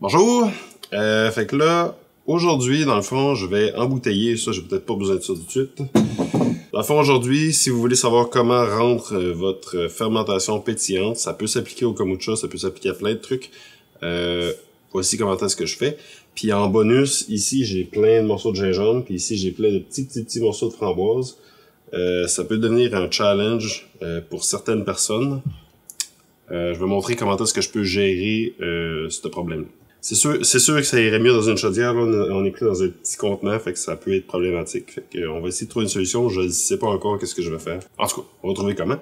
Bonjour! Fait que là, aujourd'hui, dans le fond, je vais embouteiller. Ça, j'ai peut-être pas besoin de ça tout de suite. Dans le fond, aujourd'hui, si vous voulez savoir comment rendre votre fermentation pétillante, ça peut s'appliquer au kombucha, ça peut s'appliquer à plein de trucs. Voici comment est-ce que je fais. Puis en bonus, ici, j'ai plein de morceaux de gingembre, puis ici, j'ai plein de petits morceaux de framboise. Ça peut devenir un challenge pour certaines personnes. Je vais montrer comment est-ce que je peux gérer ce problème. C'est sûr que ça irait mieux dans une chaudière. Là, on est pris dans un petit contenant, fait que ça peut être problématique. Fait que on va essayer de trouver une solution. Je ne sais pas encore qu'est-ce que je vais faire. En tout cas, on va trouver comment.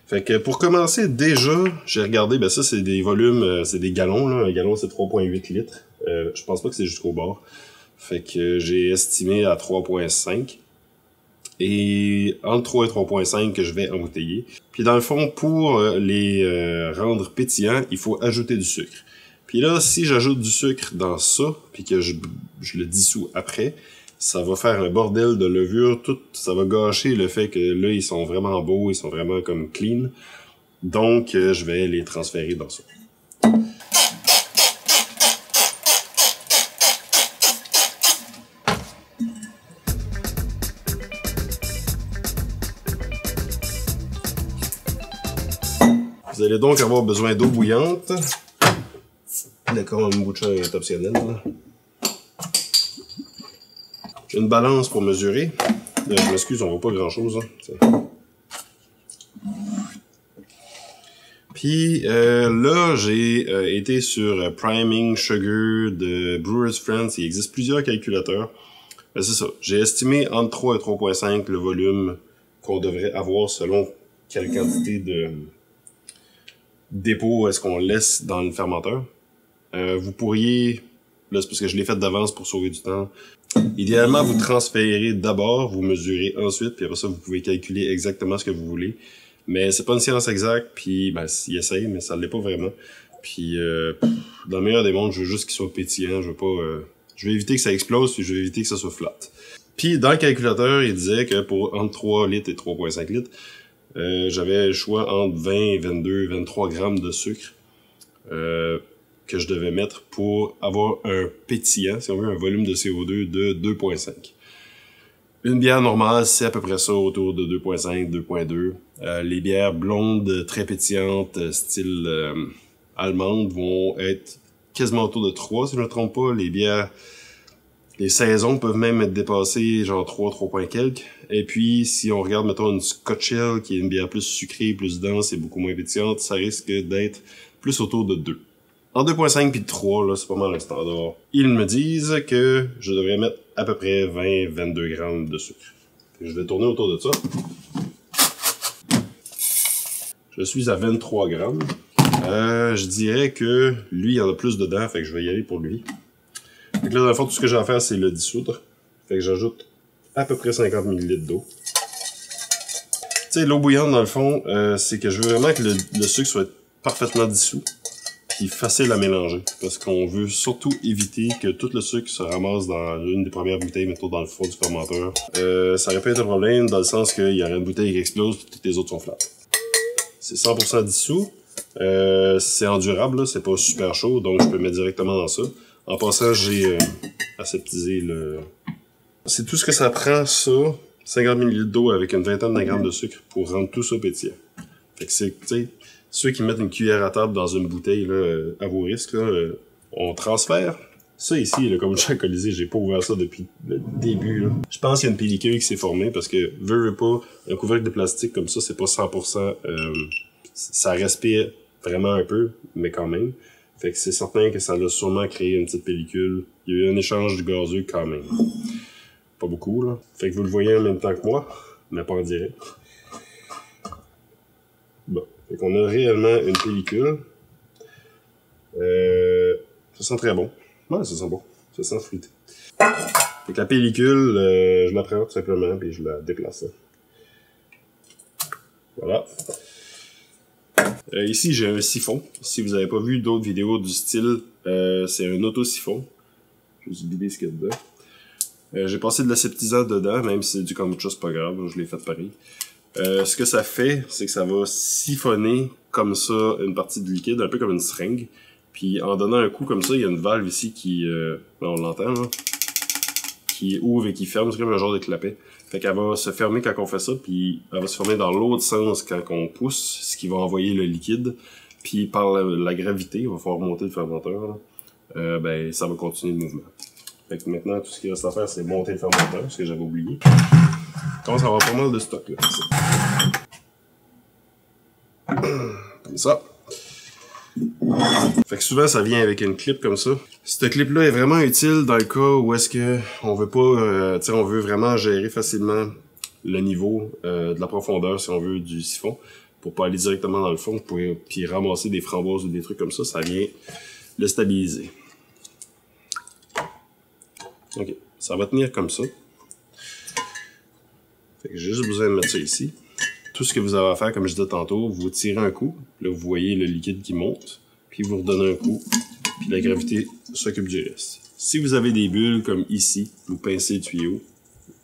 Fait que pour commencer, déjà, j'ai regardé, ben ça c'est des volumes, c'est des gallons. Là. Un gallon c'est 3,8 litres. Je pense pas que c'est jusqu'au bord. Fait que j'ai estimé à 3,5. Et entre 3 et 3,5 que je vais embouteiller. Puis dans le fond, pour les rendre pétillants, il faut ajouter du sucre. Puis là, si j'ajoute du sucre dans ça, puis que je le dissous après, ça va faire un bordel de levure, tout, ça va gâcher le fait que là, ils sont vraiment beaux, ils sont vraiment comme clean. Donc, je vais les transférer dans ça. Vous allez donc avoir besoin d'eau bouillante. Le kombucha est optionnel. Une balance pour mesurer. Je m'excuse, on voit pas grand chose. Hein. Puis là, j'ai été sur Priming Sugar de Brewers Friends. Il existe plusieurs calculateurs. C'est ça. J'ai estimé entre 3 et 3,5 le volume qu'on devrait avoir selon quelle quantité de dépôt est-ce qu'on laisse dans le fermenteur. Vous pourriez, là c'est parce que je l'ai fait d'avance pour sauver du temps, idéalement vous transférez d'abord, vous mesurez ensuite, puis après ça vous pouvez calculer exactement ce que vous voulez. Mais c'est pas une science exacte, puis ben il essaye, mais ça l'est pas vraiment. Puis dans le meilleur des mondes, je veux juste qu'il soit pétillant, je veux pas... je vais éviter que ça explose, puis je vais éviter que ça soit flat. Puis dans le calculateur, il disait que pour entre 3 litres et 3,5 litres, j'avais le choix entre 20, 22, 23 grammes de sucre que je devais mettre pour avoir un pétillant, si on veut, un volume de CO2 de 2,5. Une bière normale, c'est à peu près ça, autour de 2,5, 2,2. Les bières blondes, très pétillantes, style allemande, vont être quasiment autour de 3, si je ne me trompe pas. Les saisons peuvent même être dépassées, genre 3 points quelques. Et puis, si on regarde, mettons, une Scotch Ale, qui est une bière plus sucrée, plus dense et beaucoup moins pétillante, ça risque d'être plus autour de 2. En 2,5 puis 3, là, c'est pas mal le standard. Ils me disent que je devrais mettre à peu près 20-22 grammes de sucre. Je vais tourner autour de ça. Je suis à 23 grammes. Je dirais que lui, il y en a plus dedans, fait que je vais y aller pour lui. Fait que là, dans le fond, tout ce que j'ai à faire, c'est le dissoudre. Fait que j'ajoute à peu près 50 ml d'eau. Tu sais, l'eau bouillante, dans le fond, c'est que je veux vraiment que le sucre soit parfaitement dissous. Puis facile à mélanger. Parce qu'on veut surtout éviter que tout le sucre se ramasse dans une des premières bouteilles, mettons dans le fond du fermenteur. Ça aurait pas été un problème dans le sens qu'il y aurait une bouteille qui explose, puis toutes les autres sont flattes. C'est 100% dissous. C'est endurable, là, c'est pas super chaud, donc je peux mettre directement dans ça. En passant, j'ai aseptisé le... C'est tout ce que ça prend, ça. 50 ml d'eau avec une vingtaine de grammes de sucre pour rendre tout ça pétillant. Fait que c'est, tu sais, ceux qui mettent une cuillère à table dans une bouteille, là, à vos risques, là, on transfère. Ça ici, là, comme j'ai alcoolisé, j'ai pas ouvert ça depuis le début. Là. Je pense qu'il y a une pellicule qui s'est formée parce que, veux pas, un couvercle de plastique comme ça, c'est pas 100%... ça respire vraiment un peu, mais quand même. Fait que c'est certain que ça l'a sûrement créé une petite pellicule. Il y a eu un échange du gazeux quand même. Pas beaucoup, là. Fait que vous le voyez en même temps que moi, mais pas en direct. Bon. Fait qu'on a réellement une pellicule. Ça sent très bon. Ouais, ça sent bon. Ça sent fruité. Fait que la pellicule, je la prends tout simplement, puis je la déplace. Voilà. Ici, j'ai un siphon. Si vous n'avez pas vu d'autres vidéos du style, c'est un auto-siphon. Je vais juste vider ce qu'il y a dedans. J'ai passé de l'aseptisant dedans, même si c'est du kombucha, c'est pas grave, je l'ai fait pareil. Ce que ça fait, c'est que ça va siphonner comme ça une partie de liquide, un peu comme une seringue. Puis en donnant un coup comme ça, il y a une valve ici qui, on l'entend là, qui ouvre et qui ferme, c'est comme un genre de clapet. Fait qu'elle va se fermer quand on fait ça, puis elle va se fermer dans l'autre sens quand on pousse, ce qui va envoyer le liquide. Puis par la gravité, il va falloir monter le fermenteur, là, ben ça va continuer le mouvement. Fait que maintenant, tout ce qu'il reste à faire, c'est monter le fermenteur, ce que j'avais oublié. On commence à avoir pas mal de stock là. Comme ça. Fait que souvent ça vient avec une clip comme ça. Cette clip là est vraiment utile dans le cas où est-ce que on veut pas, on veut vraiment gérer facilement le niveau de la profondeur si on veut du siphon pour pas aller directement dans le fond puis ramasser des framboises ou des trucs comme ça, ça vient le stabiliser. Ok, ça va tenir comme ça. Fait que j'ai juste besoin de mettre ça ici. Tout ce que vous avez à faire, comme je disais tantôt, vous tirez un coup, là vous voyez le liquide qui monte, puis vous redonnez un coup, puis la gravité s'occupe du reste. Si vous avez des bulles comme ici, vous pincez le tuyau,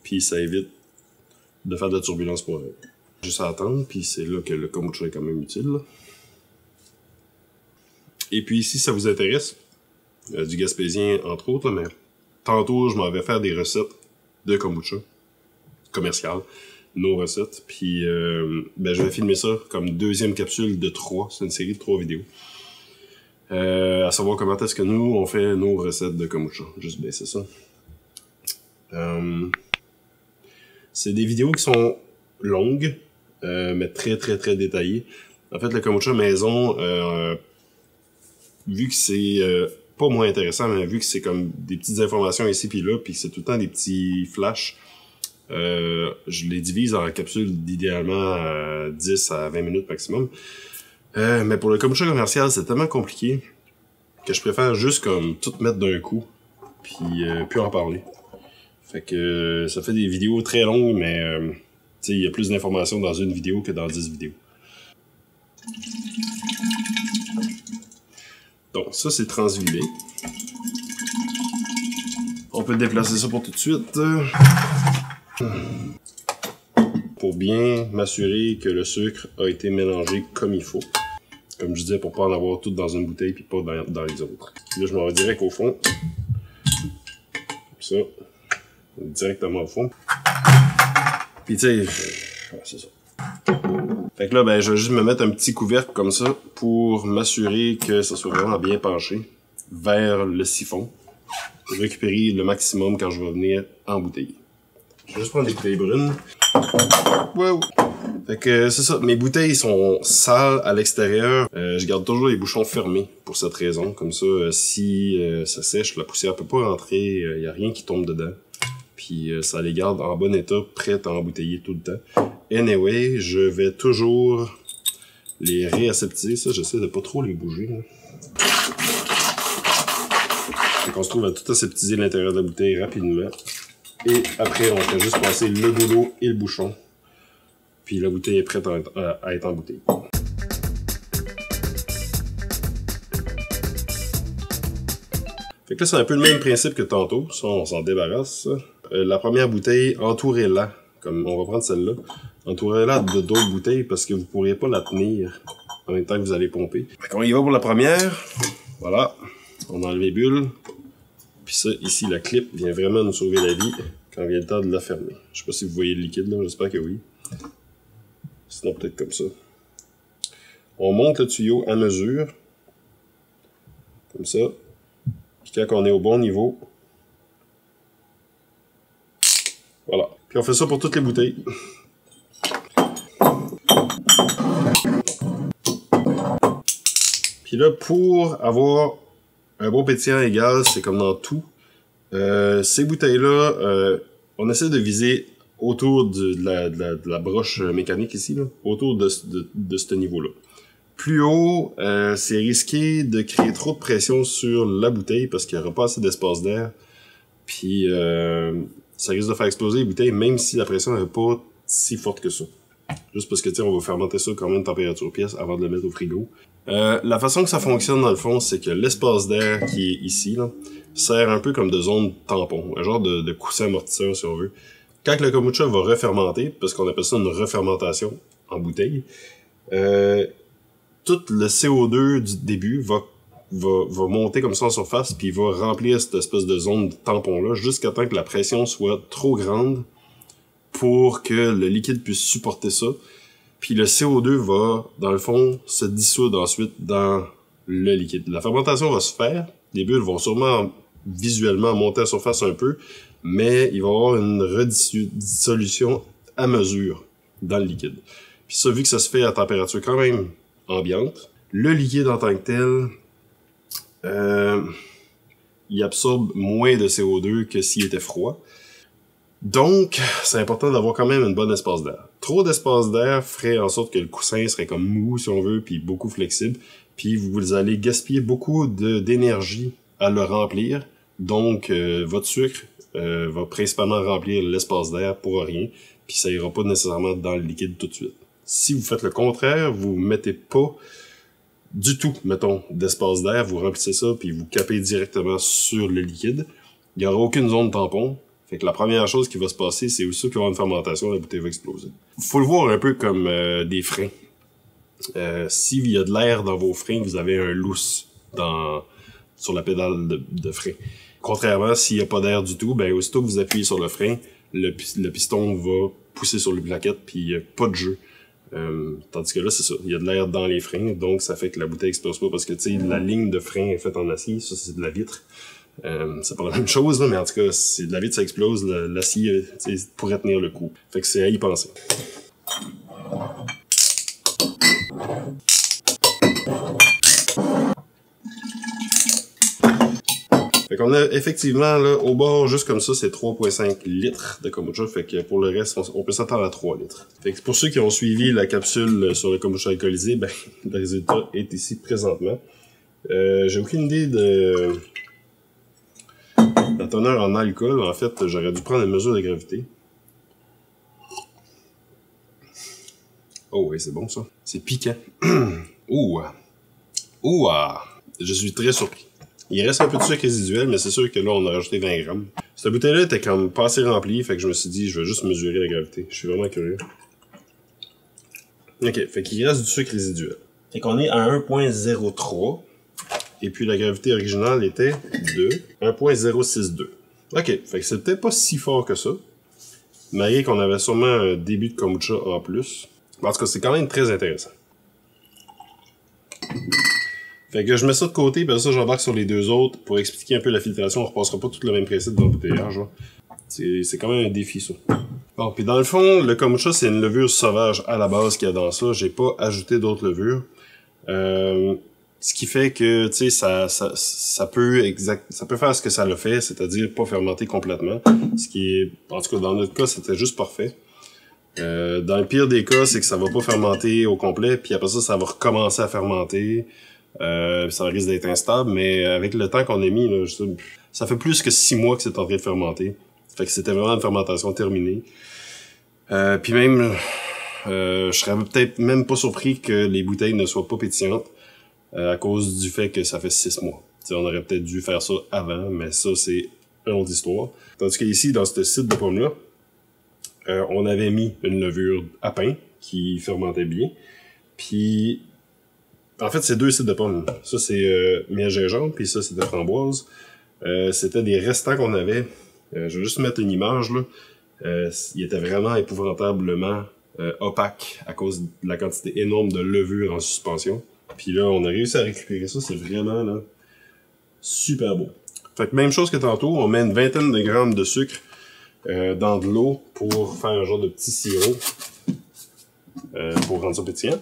puis ça évite de faire de la turbulence pour elle. Juste à attendre, puis c'est là que le kombucha est quand même utile. Là. Et puis si ça vous intéresse, du gaspésien entre autres, là, mais tantôt je m'en vais faire des recettes de kombucha commerciales. Nos recettes, puis ben, je vais filmer ça comme deuxième capsule de 3, c'est une série de 3 vidéos. À savoir comment est-ce que nous, on fait nos recettes de kombucha. Juste baisser ça. C'est des vidéos qui sont longues, mais très détaillées. En fait, le kombucha maison, vu que c'est pas moins intéressant, mais vu que c'est comme des petites informations ici puis là, puis que c'est tout le temps des petits flashs, je les divise en capsules d'idéalement 10 à 20 minutes maximum. Mais pour le kombucha commercial, c'est tellement compliqué que je préfère juste comme tout mettre d'un coup, puis en parler. Fait que ça fait des vidéos très longues, mais tu sais, il y a plus d'informations dans une vidéo que dans 10 vidéos. Donc ça c'est transvidé. On peut déplacer ça pour tout de suite. Pour bien m'assurer que le sucre a été mélangé comme il faut. Comme je disais, pour pas en avoir tout dans une bouteille puis pas dans les autres. Là, je m'en vais direct au fond. Comme ça. Directement au fond. Puis tu sais, c'est ça. Fait que là, ben, je vais juste me mettre un petit couvercle comme ça pour m'assurer que ça soit vraiment bien penché vers le siphon. Pour récupérer le maximum quand je vais venir embouteiller. Je vais juste prendre des bouteilles brunes. Wow! Fait que c'est ça, mes bouteilles sont sales à l'extérieur. Je garde toujours les bouchons fermés pour cette raison. Comme ça, si ça sèche, la poussière peut pas rentrer, y a rien qui tombe dedans. Puis ça les garde en bon état, prêtes à embouteiller tout le temps. Anyway, je vais toujours les réaseptiser. Ça, j'essaie de pas trop les bouger. Là. Fait qu'on se trouve à tout aseptiser l'intérieur de la bouteille rapidement. Et après, on fait juste passer le goulot et le bouchon. Puis la bouteille est prête à être embouteillée. Fait que là, c'est un peu le même principe que tantôt. Ça, on s'en débarrasse. La première bouteille, entourez-la. Comme on va prendre celle-là. Entourez-la de d'autres bouteilles parce que vous ne pourriez pas la tenir en même temps que vous allez pomper. Fait qu'on y va pour la première. Voilà. On enlève les bulles. Puis ça, ici, la clip vient vraiment nous sauver la vie quand vient le temps de la fermer. Je sais pas si vous voyez le liquide, là. J'espère que oui. Sinon, peut-être comme ça. On monte le tuyau à mesure. Comme ça. Puis quand on est au bon niveau. Voilà. Puis on fait ça pour toutes les bouteilles. Puis là, pour avoir un bon pétillant égal, c'est comme dans tout. Ces bouteilles-là, on essaie de viser autour de la broche mécanique ici, là, autour de ce niveau-là. Plus haut, c'est risqué de créer trop de pression sur la bouteille parce qu'il n'y aura pas assez d'espace d'air. Puis ça risque de faire exploser les bouteilles même si la pression n'est pas si forte que ça. Juste parce que, tu sais, on va fermenter ça quand même température pièce avant de le mettre au frigo. La façon que ça fonctionne dans le fond, c'est que l'espace d'air qui est ici, là, sert un peu comme de zone tampon, un genre de coussin amortisseur si on veut. Quand le kombucha va refermenter, parce qu'on appelle ça une refermentation en bouteille, tout le CO2 du début va va monter comme ça en surface, puis il va remplir cette espèce de zone de tampon-là jusqu'à temps que la pression soit trop grande pour que le liquide puisse supporter ça. Puis le CO2 va, dans le fond, se dissoudre ensuite dans le liquide. La fermentation va se faire, les bulles vont sûrement visuellement monter à surface un peu, mais il va y avoir une redissolution à mesure dans le liquide. Puis ça, vu que ça se fait à température quand même ambiante, le liquide en tant que tel, il absorbe moins de CO2 que s'il était froid. Donc, c'est important d'avoir quand même un bon espace d'air. Trop d'espace d'air ferait en sorte que le coussin serait comme mou, si on veut, puis beaucoup flexible. Puis vous allez gaspiller beaucoup d'énergie à le remplir. Donc, votre sucre va principalement remplir l'espace d'air pour rien. Puis ça ira pas nécessairement dans le liquide tout de suite. Si vous faites le contraire, vous mettez pas du tout, mettons, d'espace d'air, vous remplissez ça, puis vous capez directement sur le liquide. Il n'y aura aucune zone tampon. Fait que la première chose qui va se passer, c'est aussi qu'il va y avoir une fermentation, la bouteille va exploser. Faut le voir un peu comme des freins. S'il y a de l'air dans vos freins, vous avez un loose sur la pédale de frein. Contrairement, s'il n'y a pas d'air du tout, ben aussitôt que vous appuyez sur le frein, le piston va pousser sur les plaquettes, puis il n'y a pas de jeu. Tandis que là, c'est ça. Il y a de l'air dans les freins, donc ça fait que la bouteille explose pas parce que, tu sais, la ligne de frein est faite en acier, ça, c'est de la vitre. C'est pas la même chose, là, mais en tout cas, si de la vitre ça explose, l'acier pourrait tenir le coup. Fait que c'est à y penser. Fait qu'on a effectivement, là, au bord, juste comme ça, c'est 3,5 litres de kombucha. Fait que pour le reste, on peut s'attendre à 3 litres. Fait que pour ceux qui ont suivi la capsule sur le kombucha alcoolisé, ben, le résultat est ici présentement. J'ai aucune idée de la teneur en alcool. En fait, j'aurais dû prendre une mesure de gravité. Oh oui, c'est bon ça. C'est piquant. Ouh. Ouh. Je suis très surpris. Il reste un peu de sucre résiduel, mais c'est sûr que là, on a rajouté 20 grammes. Cette bouteille-là était comme pas assez remplie, fait que je me suis dit, je vais juste mesurer la gravité. Je suis vraiment curieux. Ok, fait qu'il reste du sucre résiduel. Fait qu'on est à 1,03. Et puis la gravité originale était de 1,062. Ok, fait que c'est peut-être pas si fort que ça. Malgré qu'on avait sûrement un début de kombucha en plus. En tout cas, c'est quand même très intéressant. Fait que je mets ça de côté, puis ça j'embarque sur les deux autres pour expliquer un peu la filtration. On repassera pas tout le même principe dans le bouteillage. C'est quand même un défi ça. Bon, puis dans le fond, le kombucha c'est une levure sauvage à la base qu'il y a dans ça. J'ai pas ajouté d'autres levures. Ce qui fait que tu sais ça peut faire ce que ça le fait, c'est-à-dire pas fermenter complètement. Ce qui est, en tout cas dans notre cas, c'était juste parfait. Dans le pire des cas, c'est que ça va pas fermenter au complet, puis après ça va recommencer à fermenter. Ça risque d'être instable, mais avec le temps qu'on a mis, là, ça fait plus que 6 mois que c'est en train de fermenter. Fait que c'était vraiment une fermentation terminée. Puis même, je serais peut-être même pas surpris que les bouteilles ne soient pas pétillantes à cause du fait que ça fait 6 mois. T'sais, on aurait peut-être dû faire ça avant, mais ça, c'est une autre histoire. Tandis qu'ici, dans ce site de pomme-là, on avait mis une levure à pain qui fermentait bien. Puis en fait, c'est 2 cidres de pommes. Ça, c'est miel gingembre, puis ça, c'était framboise. C'était des restants qu'on avait. Je vais juste mettre une image, là. Il était vraiment épouvantablement opaque à cause de la quantité énorme de levure en suspension. Puis là, on a réussi à récupérer ça. C'est vraiment, là, super beau. Fait que même chose que tantôt, on met une vingtaine de grammes de sucre dans de l'eau pour faire un genre de petit sirop pour rendre ça pétillant.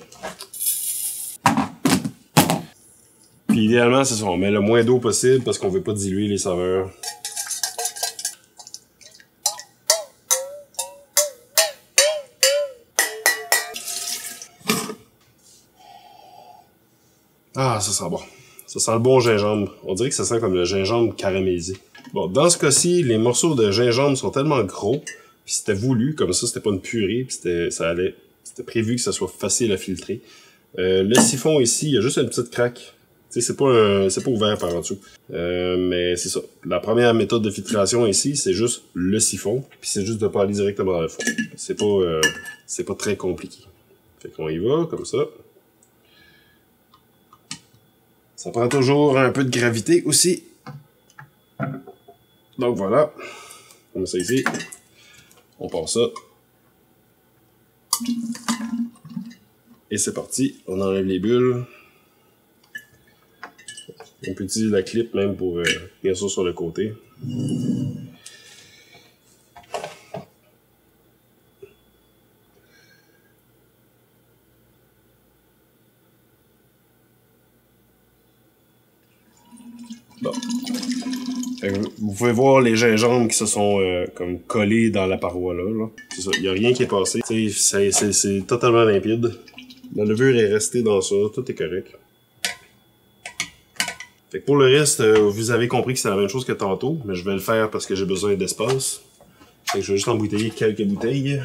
Puis idéalement, c'est ça, on met le moins d'eau possible parce qu'on veut pas diluer les saveurs. Ah, ça sent bon. Ça sent le bon gingembre. On dirait que ça sent comme le gingembre caramélisé. Bon, dans ce cas-ci, les morceaux de gingembre sont tellement gros, puis c'était voulu, comme ça, c'était pas une purée, puis c'était prévu que ça soit facile à filtrer. Le siphon ici, il y a juste une petite craque. Tu sais, c'est pas ouvert par en dessous. Mais c'est ça. La première méthode de filtration ici, c'est juste le siphon, puis c'est juste de pas aller directement dans le fond. C'est pas très compliqué. Fait qu'on y va, comme ça. Ça prend toujours un peu de gravité aussi. Donc voilà. On met ça ici. On part ça. Et c'est parti. On enlève les bulles. On peut utiliser la clip même pour bien sûr sur le côté. Bon. Vous pouvez voir les gingembres qui se sont comme collés dans la paroi là. C'est ça, il n'y a rien qui est passé. C'est totalement limpide. La levure est restée dans ça, tout est correct. Fait que pour le reste, vous avez compris que c'est la même chose que tantôt, mais je vais le faire parce que j'ai besoin d'espace. Fait que je vais juste embouteiller quelques bouteilles.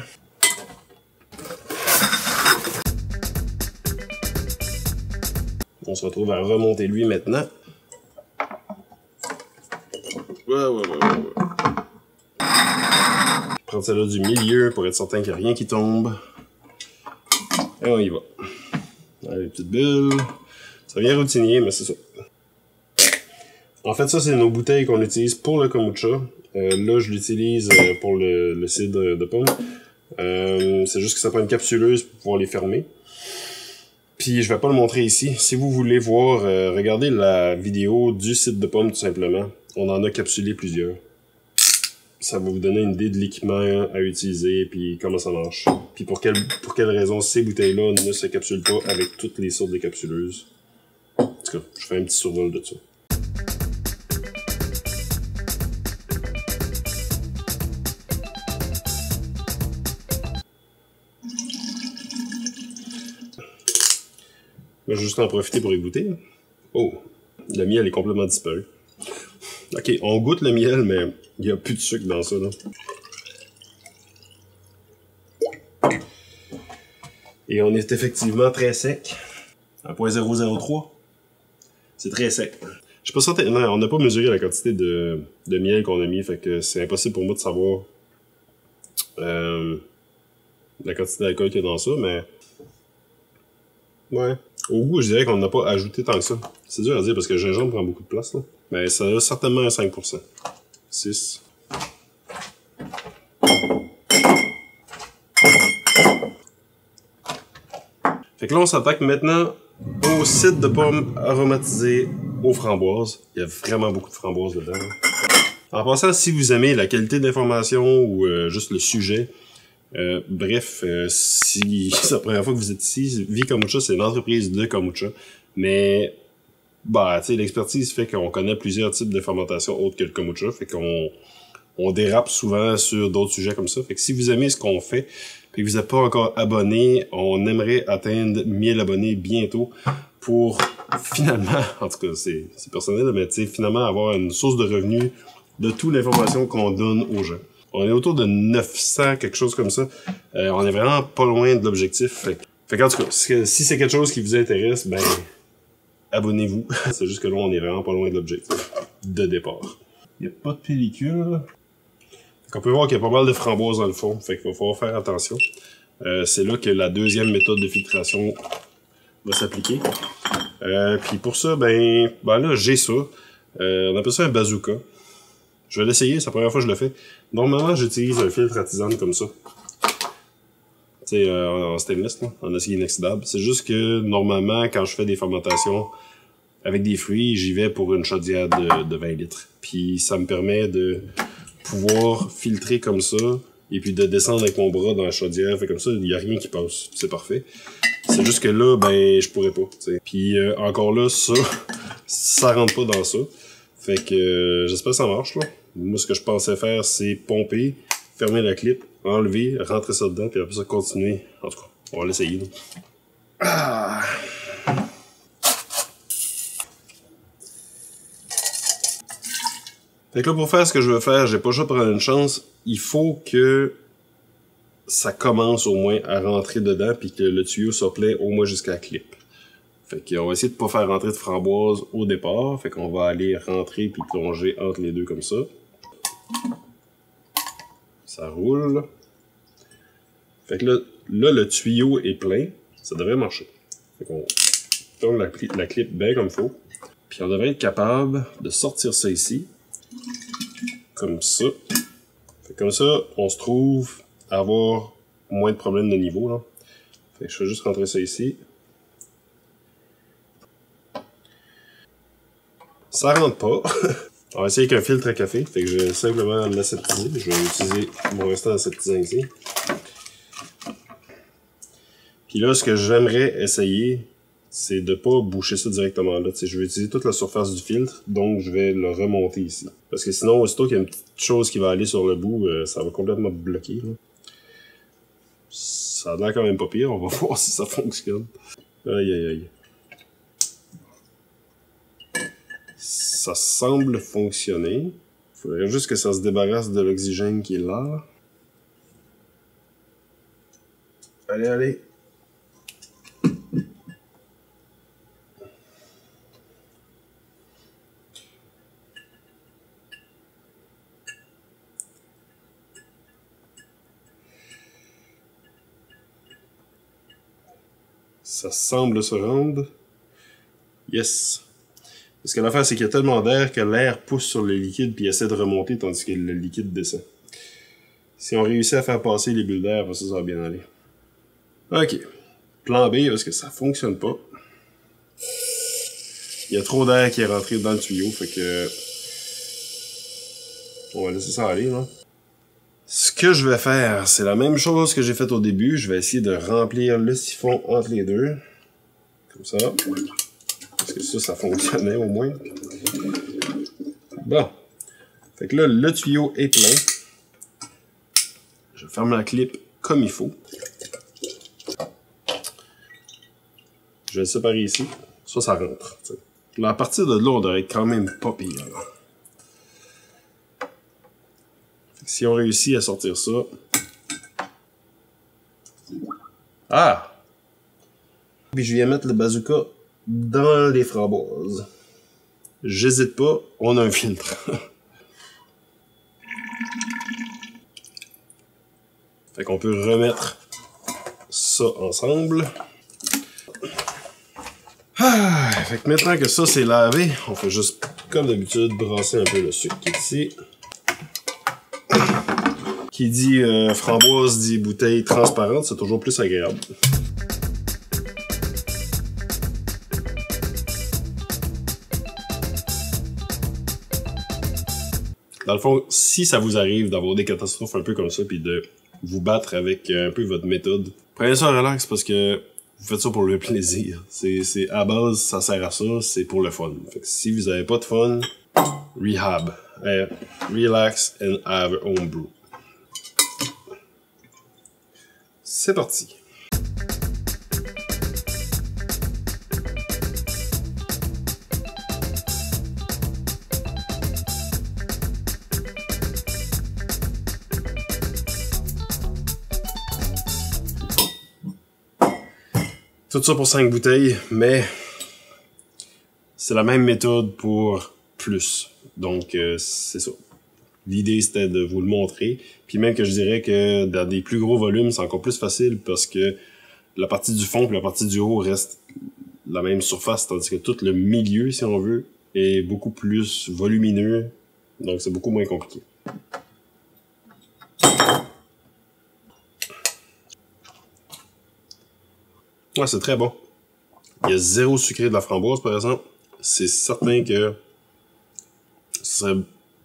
On se retrouve à remonter lui maintenant. Ouais. Prendre celle-là du milieu pour être certain qu'il n'y a rien qui tombe. Et on y va. Allez, les petites bulles. Ça vient routinier, mais c'est ça. En fait, ça, c'est nos bouteilles qu'on utilise pour le kombucha. Là, je l'utilise pour le cidre de pomme. C'est juste que ça prend une capsuleuse pour pouvoir les fermer. Puis, je vais pas le montrer ici. Si vous voulez voir, regardez la vidéo du cidre de pomme, tout simplement. On en a capsulé plusieurs. Ça va vous donner une idée de l'équipement à utiliser, puis comment ça marche. Puis pour quelle raison ces bouteilles-là ne se capsulent pas avec toutes les sortes de capsuleuses. En tout cas, je fais un petit survol de ça. Je vais juste en profiter pour y goûter. Oh, le miel est complètement disparu. Ok, on goûte le miel, mais il n'y a plus de sucre dans ça, là. Et on est effectivement très sec. À 0.003. C'est très sec. Je suis pas certain. Non, on n'a pas mesuré la quantité de miel qu'on a mis, fait que c'est impossible pour moi de savoir la quantité d'alcool qu'il y a dans ça, mais... Ouais. Au goût, je dirais qu'on n'a pas ajouté tant que ça. C'est dur à dire parce que le gingembre prend beaucoup de place, là. Mais ça a certainement un 5%. 6. Fait que là, on s'attaque maintenant au cidre de pomme aromatisé aux framboises. Il y a vraiment beaucoup de framboises dedans. En passant, si vous aimez la qualité d'information ou juste le sujet, bref, si c'est la première fois que vous êtes ici, V-Kombucha, c'est une entreprise de kombucha. Mais, bah, tu sais, l'expertise fait qu'on connaît plusieurs types de fermentation autres que le kombucha. Fait qu'on dérape souvent sur d'autres sujets comme ça. Fait que si vous aimez ce qu'on fait, et que vous n'êtes pas encore abonné, on aimerait atteindre 1000 abonnés bientôt pour finalement, en tout cas c'est personnel, mais tu sais, finalement avoir une source de revenus de toute l'information qu'on donne aux gens. On est autour de 900, quelque chose comme ça. On est vraiment pas loin de l'objectif. Fait qu'en tout cas, si c'est quelque chose qui vous intéresse, ben abonnez-vous. C'est juste que là, on est vraiment pas loin de l'objectif de départ. Il n'y a pas de pellicule. On peut voir qu'il y a pas mal de framboises dans le fond, fait qu'il va falloir faire attention. C'est là que la deuxième méthode de filtration va s'appliquer. Puis pour ça, ben là, j'ai ça. On appelle ça un bazooka. Je vais l'essayer, c'est la première fois que je le fais. Normalement, j'utilise un filtre à tisane comme ça. Tu sais, en stainless, là, en acier inoxydable. C'est juste que, normalement, quand je fais des fermentations avec des fruits, j'y vais pour une chaudière de 20 litres. Puis ça me permet de pouvoir filtrer comme ça, et puis de descendre avec mon bras dans la chaudière. Fait comme ça, il n'y a rien qui passe. C'est parfait. C'est juste que là, ben, je pourrais pas. T'sais. Puis encore là, ça rentre pas dans ça. Fait que j'espère que ça marche, là. Moi, ce que je pensais faire, c'est pomper, fermer la clip, enlever, rentrer ça dedans, puis après ça, continuer. En tout cas, on va l'essayer, là. Ah. Fait que là, pour faire ce que je veux faire, j'ai pas le choix de prendre une chance. Il faut que ça commence au moins à rentrer dedans, puis que le tuyau soit plein au moins jusqu'à la clip. Fait qu'on va essayer de pas faire rentrer de framboise au départ. Fait qu'on va aller rentrer puis plonger entre les deux comme ça. Ça roule. Fait que là, le tuyau est plein. Ça devrait marcher. Fait qu'on tourne la clip bien comme il faut. Puis on devrait être capable de sortir ça ici. Comme ça. Fait comme ça, on se trouve à avoir moins de problèmes de niveau, là. Fait que je vais juste rentrer ça ici. Ça rentre pas. On va essayer avec un filtre à café. Fait que je vais simplement l'aseptiser. Je vais utiliser mon restant d'aseptisant ici. Puis là, ce que j'aimerais essayer, c'est de pas boucher ça directement là. T'sais, je vais utiliser toute la surface du filtre, donc je vais le remonter ici. Parce que sinon, aussitôt qu'il y a une petite chose qui va aller sur le bout, ça va complètement bloquer. Là. Ça a l'air quand même pas pire, on va voir si ça fonctionne. Aïe aïe aïe. Ça semble fonctionner. Il faudrait juste que ça se débarrasse de l'oxygène qui est là. Allez, allez. Ça semble se rendre. Yes. Parce que l'affaire, c'est qu'il y a tellement d'air que l'air pousse sur le liquide puis essaie de remonter tandis que le liquide descend. Si on réussit à faire passer les bulles d'air, ça va bien aller. Ok. Plan B, parce que ça fonctionne pas. Il y a trop d'air qui est rentré dans le tuyau, fait que... On va laisser ça aller, là. Ce que je vais faire, c'est la même chose que j'ai fait au début. Je vais essayer de remplir le siphon entre les deux. Comme ça. Parce que ça fonctionnait au moins. Bon. Fait que là, le tuyau est plein. Je ferme la clip comme il faut. Je vais le séparer ici. Ça rentre. T'sais. Là, à partir de là, on devrait être quand même pas pire. Là. Si on réussit à sortir ça... Ah! Puis je viens mettre le bazooka dans les framboises. J'hésite pas, on a un filtre. Fait qu'on peut remettre ça ensemble. Ah, fait que maintenant que ça c'est lavé, on fait juste, comme d'habitude, brasser un peu le sucre qui est ici. Qui dit framboise dit bouteille transparente, c'est toujours plus agréable. Dans le fond, si ça vous arrive d'avoir des catastrophes un peu comme ça, puis de vous battre avec un peu votre méthode, prenez ça en relax parce que vous faites ça pour le plaisir. C'est à base, ça sert à ça, c'est pour le fun. Fait que si vous avez pas de fun, rehab. Relax and have a home brew. C'est parti. Tout ça pour 5 bouteilles, mais c'est la même méthode pour plus. Donc, c'est ça. L'idée, c'était de vous le montrer. Puis même que je dirais que dans des plus gros volumes, c'est encore plus facile parce que la partie du fond et la partie du haut reste la même surface, tandis que tout le milieu, si on veut, est beaucoup plus volumineux. Donc, c'est beaucoup moins compliqué. Ouais, c'est très bon. Il y a zéro sucré de la framboise, par exemple. C'est certain que ce serait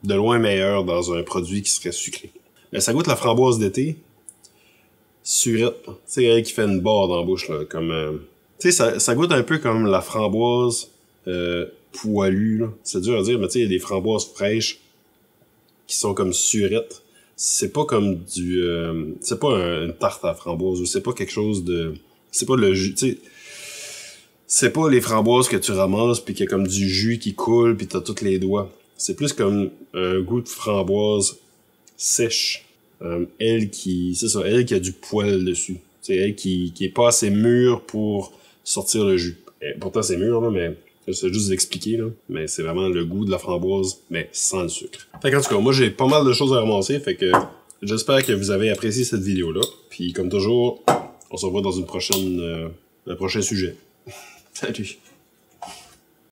de loin meilleur dans un produit qui serait sucré. Mais ça goûte la framboise d'été. Surette. Tu sais, elle qui fait une barre dans la bouche, là. Comme, tu sais, ça goûte un peu comme la framboise poilue, là. C'est dur à dire, mais tu sais, il y a des framboises fraîches qui sont comme surettes. C'est pas comme du... c'est pas une tarte à framboise, ou c'est pas quelque chose de... C'est pas le jus, tu sais... C'est pas les framboises que tu ramasses pis qu'il y a comme du jus qui coule pis t'as tous les doigts. C'est plus comme un goût de framboise sèche. Elle qui a du poil dessus. C'est elle qui est pas assez mûre pour sortir le jus. Et pourtant c'est mûr là, mais c'est juste d'expliquer là. Mais c'est vraiment le goût de la framboise, mais sans le sucre. Fait qu'en tout cas, moi j'ai pas mal de choses à ramasser, fait que j'espère que vous avez apprécié cette vidéo là. Puis comme toujours, on se revoit dans un prochain sujet. Salut!